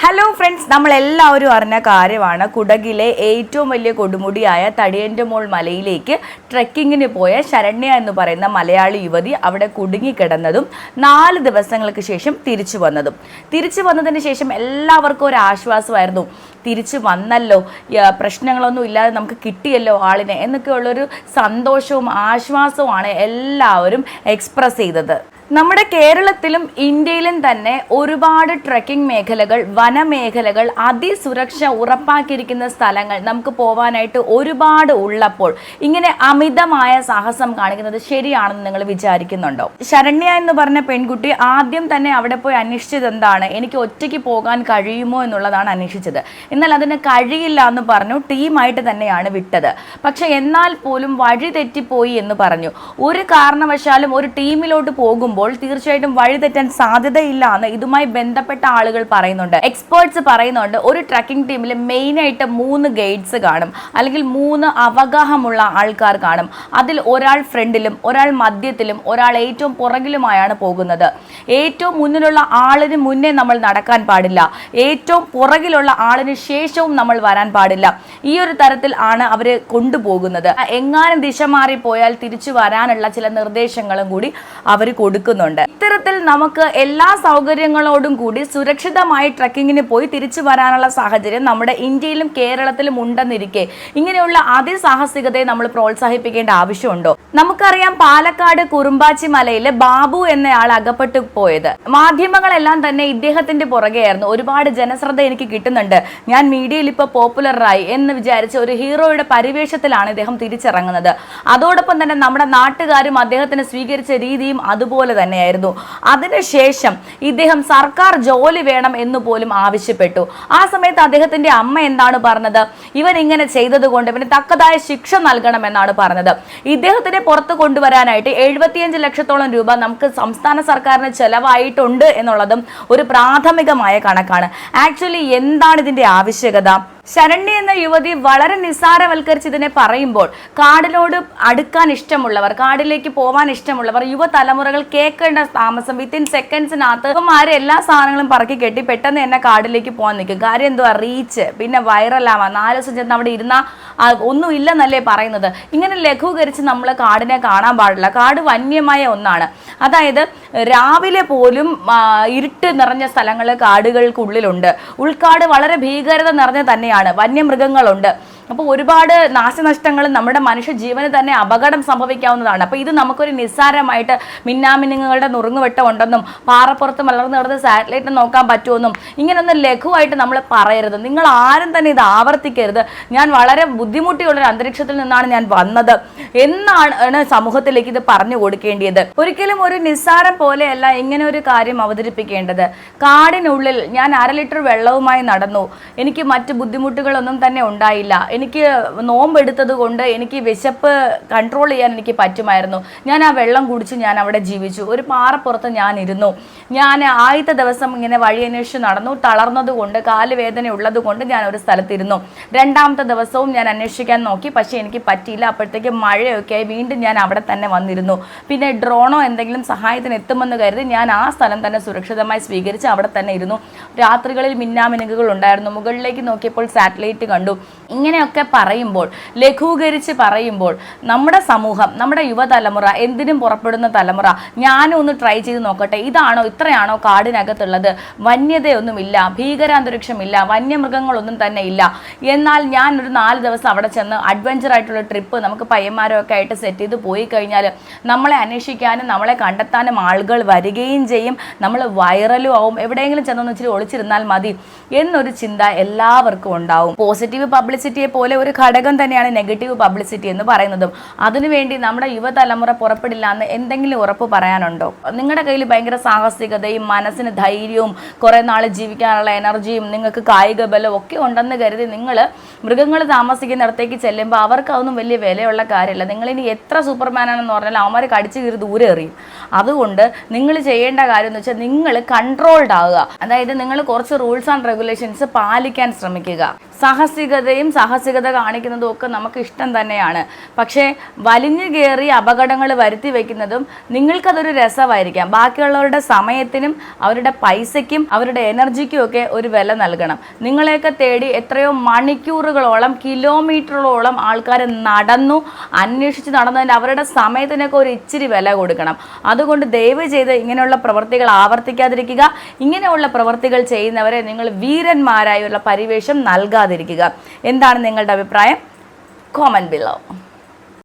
Hello friends, നമ്മളെല്ലാവരും അറിഞ്ഞ കാര്യമാണ് കുടകിലെ ഏറ്റവും വലിയ കൊടുമുടിയായ തടിയൻ്റെമോൾ മലയിലേക്ക് ട്രെക്കിങ്ങിന് പോയ ശരണ്യ എന്ന് പറയുന്ന മലയാളി യുവതി അവിടെ കുടുങ്ങിക്കിടന്നതും 4 ദിവസങ്ങൾക്ക് ശേഷം തിരിച്ചു വന്നതിന് ശേഷം എല്ലാവർക്കും ഒരു ആശ്വാസമായിരുന്നു. തിരിച്ചു വന്നല്ലോ, പ്രശ്നങ്ങളൊന്നും ഇല്ലാതെ നമുക്ക് കിട്ടിയല്ലോ ആളിനെ എന്നൊക്കെയുള്ളൊരു സന്തോഷവും ആശ്വാസവുമാണ് എല്ലാവരും എക്സ്പ്രസ് ചെയ്തത്. നമ്മുടെ കേരളത്തിലും ഇന്ത്യയിലും തന്നെ ഒരുപാട് ട്രെക്കിംഗ് മേഖലകൾ, വനമേഖലകൾ, അതിസുരക്ഷ ഉറപ്പാക്കിയിരിക്കുന്ന സ്ഥലങ്ങൾ നമുക്ക് പോവാനായിട്ട് ഒരുപാട് ഉള്ളപ്പോൾ ഇങ്ങനെ അമിതമായ സാഹസം കാണിക്കുന്നത് ശരിയാണെന്ന് നിങ്ങൾ വിചാരിക്കുന്നുണ്ടോ? ശരണ്യ എന്ന് പറഞ്ഞ പെൺകുട്ടി ആദ്യം തന്നെ അവിടെ പോയി അന്വേഷിച്ചത് എന്താണ്? എനിക്ക് ഒറ്റയ്ക്ക് പോകാൻ കഴിയുമോ എന്നുള്ളതാണ് അന്വേഷിച്ചത്. എന്നാൽ അതിന് കഴിയില്ല എന്ന് പറഞ്ഞു. ടീമായിട്ട് തന്നെയാണ് വിട്ടത്. പക്ഷെ എന്നാൽ പോലും വഴി തെറ്റിപ്പോയി എന്ന് പറഞ്ഞു. ഒരു കാരണവശാലും ഒരു ടീമിലോട്ട് പോകുമ്പോൾ തീർച്ചയായിട്ടും വഴിതെറ്റാൻ സാധ്യതയില്ല എന്ന് ഇതുമായി ബന്ധപ്പെട്ട ആളുകൾ പറയുന്നുണ്ട്. എക്സ്പേർട്സ് പറയുന്നുണ്ട്, ഒരു ട്രക്കിംഗ് ടീമിൽ മെയിനായിട്ട് 3 ഗൈഡ്സ് കാണും, അല്ലെങ്കിൽ 3 അവഗാഹമുള്ള ആൾക്കാർ കാണും. അതിൽ ഒരാൾ ഫ്രണ്ടിലും, ഒരാൾ മധ്യത്തിലും, ഒരാൾ ഏറ്റവും പുറകിലുമായാണ് പോകുന്നത്. ഏറ്റവും മുന്നിലുള്ള ആളിന് മുന്നേ നമ്മൾ നടക്കാൻ പാടില്ല, ഏറ്റവും പുറകിലുള്ള ആളിന് ശേഷവും നമ്മൾ വരാൻ പാടില്ല. ഈ ഒരു തരത്തിൽ ആണ് അവർ കൊണ്ടുപോകുന്നത്. എങ്ങാനും ദിശ മാറിപ്പോയാൽ തിരിച്ചു വരാനുള്ള ചില നിർദ്ദേശങ്ങളും കൂടി അവർ കൊടുക്കുന്നുണ്ട്. ഇത്തരത്തിൽ നമുക്ക് എല്ലാ സൗകര്യങ്ങളോടും കൂടി സുരക്ഷിതമായി ട്രക്കിങ്ങിന് പോയി തിരിച്ചു വരാനുള്ള സാഹചര്യം നമ്മുടെ ഇന്ത്യയിലും കേരളത്തിലും ഉണ്ടെന്നിരിക്കെ ഇങ്ങനെയുള്ള അതിസാഹസികതയെ നമ്മൾ പ്രോത്സാഹിപ്പിക്കേണ്ട ആവശ്യമുണ്ടോ? നമുക്കറിയാം, പാലക്കാട് കുറുമ്പാച്ചി മലയിൽ ബാബു എന്നയാൾ അകപ്പെട്ടു പോയത്. മാധ്യമങ്ങളെല്ലാം തന്നെ ഇദ്ദേഹത്തിന്റെ പുറകെയായിരുന്നു. ഒരുപാട് ജനശ്രദ്ധ എനിക്ക് കിട്ടുന്നുണ്ട്, ഞാൻ മീഡിയയിൽ ഇപ്പോൾ പോപ്പുലറായി എന്ന് വിചാരിച്ച ഒരു ഹീറോയുടെ പരിവേഷത്തിലാണ് ഇദ്ദേഹം തിരിച്ചിറങ്ങുന്നത്. അതോടൊപ്പം തന്നെ നമ്മുടെ നാട്ടുകാരും അദ്ദേഹത്തിന് സ്വീകരിച്ച രീതിയും അതുപോലെ തന്നെയായിരുന്നു. അതിനുശേഷം ഇദ്ദേഹം സർക്കാർ ജോലി വേണം എന്ന് പോലും ആവശ്യപ്പെട്ടു. ആ സമയത്ത് അദ്ദേഹത്തിന്റെ അമ്മ എന്താണ് പറഞ്ഞത്? ഇവൻ ഇങ്ങനെ ചെയ്തത് കൊണ്ട് ഇവന് തക്കതായ ശിക്ഷ നൽകണമെന്നാണ് പറഞ്ഞത്. ഇദ്ദേഹത്തിനെ പുറത്തു കൊണ്ടുവരാനായിട്ട് 75 ലക്ഷത്തോളം രൂപ നമുക്ക് സംസ്ഥാന സർക്കാരിന് ചെലവായിട്ടുണ്ട് എന്നുള്ളതും ഒരു പ്രാഥമികമായ കണക്കാണ്. ആക്ച്വലി എന്താണ് ഇതിന്റെ ആവശ്യകത? ശരണ്യ എന്ന യുവതി വളരെ നിസ്സാരവൽക്കരിച്ച് ഇതിനെ പറയുമ്പോൾ കാടിനോട് അടുക്കാൻ ഇഷ്ടമുള്ളവർ, കാടിലേക്ക് പോവാൻ ഇഷ്ടമുള്ളവർ, യുവതലമുറകൾ കേൾക്കേണ്ട താമസം വിത്തിൻ സെക്കൻഡ്സിനകത്ത് എല്ലാ സാധനങ്ങളും പറക്കി കെട്ടി പെട്ടെന്ന് തന്നെ കാടിലേക്ക് പോകാൻ നിൽക്കും. കാര്യം എന്തുവാ? റീച്ച്, പിന്നെ വൈറലാവാം. 4 ദിവസം ചെന്ന് അവിടെ ഇരുന്ന ഒന്നും ഇല്ലെന്നല്ലേ പറയുന്നത്. ഇങ്ങനെ ലഘൂകരിച്ച് നമ്മൾ കാടിനെ കാണാൻ പാടില്ല. കാട് വന്യമായ ഒന്നാണ്. അതായത് രാവിലെ പോലും ഇരുട്ട് നിറഞ്ഞ സ്ഥലങ്ങൾ കാടുകൾക്കുള്ളിലുണ്ട്. ഉൾക്കാട് വളരെ ഭീകരത നിറഞ്ഞ തന്നെയാണ്. വന്യമൃഗങ്ങളുണ്ട്. അപ്പോൾ ഒരുപാട് നാശനഷ്ടങ്ങൾ, നമ്മുടെ മനുഷ്യ ജീവന് തന്നെ അപകടം സംഭവിക്കാവുന്നതാണ്. അപ്പോൾ ഇത് നമുക്കൊരു നിസ്സാരമായിട്ട് മിന്നാമിനുങ്ങളുടെ നുറുങ്ങുവെട്ടം ഉണ്ടെന്നും പാറപ്പുറത്ത് മലർന്നു കിടന്ന് സാറ്റലൈറ്റ് നോക്കാൻ പറ്റുമെന്നും ഇങ്ങനൊന്നും ലഘുവായിട്ട് നമ്മൾ പറയരുത്. നിങ്ങൾ ആരും തന്നെ ഇത് ആവർത്തിക്കരുത്. ഞാൻ വളരെ ബുദ്ധിമുട്ടിയുള്ളൊരു അന്തരീക്ഷത്തിൽ നിന്നാണ് ഞാൻ വന്നത് എന്നാണ് സമൂഹത്തിലേക്ക് ഇത് പറഞ്ഞു കൊടുക്കേണ്ടത്. ഒരിക്കലും ഒരു നിസ്സാരം പോലെയല്ല ഇങ്ങനെ ഒരു കാര്യം അവതരിപ്പിക്കേണ്ടത്. കാടിനുള്ളിൽ ഞാൻ 1/2 ലിറ്റർ വെള്ളവുമായി നടന്നു. എനിക്ക് മറ്റ് ബുദ്ധിമുട്ടുകളൊന്നും തന്നെ ഉണ്ടായില്ല. എനിക്ക് നോമ്പെടുത്തത് കൊണ്ട് എനിക്ക് വിശപ്പ് കൺട്രോൾ ചെയ്യാൻ എനിക്ക് പറ്റുമായിരുന്നു. ഞാൻ ആ വെള്ളം കുടിച്ച് ഞാൻ അവിടെ ജീവിച്ചു. ഒരു പാറപ്പുറത്ത് ഞാൻ ഇരുന്നു. ഞാൻ ആദ്യത്തെ ദിവസം ഇങ്ങനെ വഴി അന്വേഷിച്ച് നടന്നു. തളർന്നത് കൊണ്ട്, കാലുവേദന ഉള്ളത് കൊണ്ട് ഞാൻ ഒരു സ്ഥലത്തിരുന്നു. 2ാമത്തെ ദിവസവും ഞാൻ അന്വേഷിക്കാൻ നോക്കി, പക്ഷേ എനിക്ക് പറ്റിയില്ല. അപ്പോഴത്തേക്ക് മഴയൊക്കെ ആയി വീണ്ടും ഞാൻ അവിടെ തന്നെ വന്നിരുന്നു. പിന്നെ ഡ്രോണോ എന്തെങ്കിലും സഹായത്തിന് എത്തുമെന്ന് കരുതി ഞാൻ ആ സ്ഥലം തന്നെ സുരക്ഷിതമായി സ്വീകരിച്ച് അവിടെ തന്നെ ഇരുന്നു. രാത്രികളിൽ മിന്നാമിനുകൾ ഉണ്ടായിരുന്നു. മുകളിലേക്ക് നോക്കിയപ്പോൾ സാറ്റലൈറ്റ് കണ്ടു. ഇങ്ങനെയൊക്കെ പറയുമ്പോൾ, ലഘൂകരിച്ച് പറയുമ്പോൾ നമ്മുടെ സമൂഹം, നമ്മുടെ യുവതലമുറ, എന്തിനും പുറപ്പെടുന്ന തലമുറ ഞാനും ഒന്ന് ട്രൈ ചെയ്ത് നോക്കട്ടെ, ഇത്രയാണോ കാടിനകത്തുള്ളത്? വന്യതയൊന്നുമില്ല, ഭീകരാന്തരീക്ഷമില്ല, വന്യമൃഗങ്ങളൊന്നും തന്നെ ഇല്ല. എന്നാൽ ഞാൻ ഒരു 4 ദിവസം അവിടെ ചെന്ന് അഡ്വഞ്ചർ ആയിട്ടുള്ള ട്രിപ്പ് നമുക്ക് പയ്യന്മാരൊക്കെ ആയിട്ട് സെറ്റ് ചെയ്ത് പോയി കഴിഞ്ഞാൽ നമ്മളെ അന്വേഷിക്കാനും നമ്മളെ കണ്ടെത്താനും ആളുകൾ വരികയും ചെയ്യും. നമ്മൾ വൈറലും ആവും. എവിടെയെങ്കിലും ചെന്നൊന്ന് ഇച്ചിരി ഒളിച്ചിരുന്നാൽ മതി എന്നൊരു ചിന്ത എല്ലാവർക്കും ഉണ്ടാവും. പോസിറ്റീവ് പബ്ലിസിറ്റിയെ പോലെ ഒരു ഘടകം തന്നെയാണ് നെഗറ്റീവ് പബ്ലിസിറ്റി എന്ന് പറയുന്നതും. അതിനുവേണ്ടി നമ്മുടെ യുവതലമുറ പുറപ്പെടില്ല എന്ന് എന്തെങ്കിലും ഉറപ്പ് പറയാനുണ്ടോ? നിങ്ങളുടെ കയ്യിൽ ഭയങ്കര സാഹസികതയും മനസ്സിന് ധൈര്യവും കുറേ നാൾ ജീവിക്കാനുള്ള എനർജിയും നിങ്ങൾക്ക് കായിക ബലവും ഒക്കെ ഉണ്ടെന്ന് കരുതി നിങ്ങൾ മൃഗങ്ങൾ താമസിക്കുന്നിടത്തേക്ക് ചെല്ലുമ്പോൾ അവർക്ക് അതൊന്നും വലിയ വിലയുള്ള കാര്യമില്ല. നിങ്ങളിനി എത്ര സൂപ്പർമാനാണെന്ന് പറഞ്ഞാൽ അവന്മാർ കടിച്ചു കീറി ദൂരെ എറിയും. അതുകൊണ്ട് നിങ്ങൾ ചെയ്യേണ്ട കാര്യം എന്ന് വെച്ചാൽ നിങ്ങൾ കൺട്രോൾഡ് ആവുക. അതായത് നിങ്ങൾ കുറച്ച് റൂൾസ് ആൻഡ് റെഗുലേഷൻസ് പാലിക്കാൻ ശ്രമിക്കുക. സാഹസികത കാണിക്കുന്നതും ഒക്കെ നമുക്ക് ഇഷ്ടം തന്നെയാണ്. പക്ഷേ വലിഞ്ഞു കയറി അപകടങ്ങൾ വരുത്തി വയ്ക്കുന്നതും നിങ്ങൾക്കതൊരു രസമായിരിക്കാം. ബാക്കിയുള്ളവരുടെ സമയത്തിനും അവരുടെ പൈസയ്ക്കും അവരുടെ എനർജിക്കും ഒക്കെ ഒരു വില നൽകണം. നിങ്ങളെയൊക്കെ തേടി എത്രയോ മണിക്കൂറുകളോളം കിലോമീറ്ററുകളോളം ആൾക്കാർ അന്വേഷിച്ച് നടന്നതിന് അവരുടെ സമയത്തിനൊക്കെ ഒരു ഇച്ചിരി വില കൊടുക്കണം. അതുകൊണ്ട് ദയവ് ചെയ്ത് ഇങ്ങനെയുള്ള പ്രവൃത്തികൾ ആവർത്തിക്കാതിരിക്കുക. ഇങ്ങനെയുള്ള പ്രവൃത്തികൾ ചെയ്യുന്നവരെ നിങ്ങൾ വീരന്മാരായുള്ള പരിവേഷം നൽകാതിരിക്കുക. എന്താണ് നിങ്ങളുടെ അഭിപ്രായം? Comment below.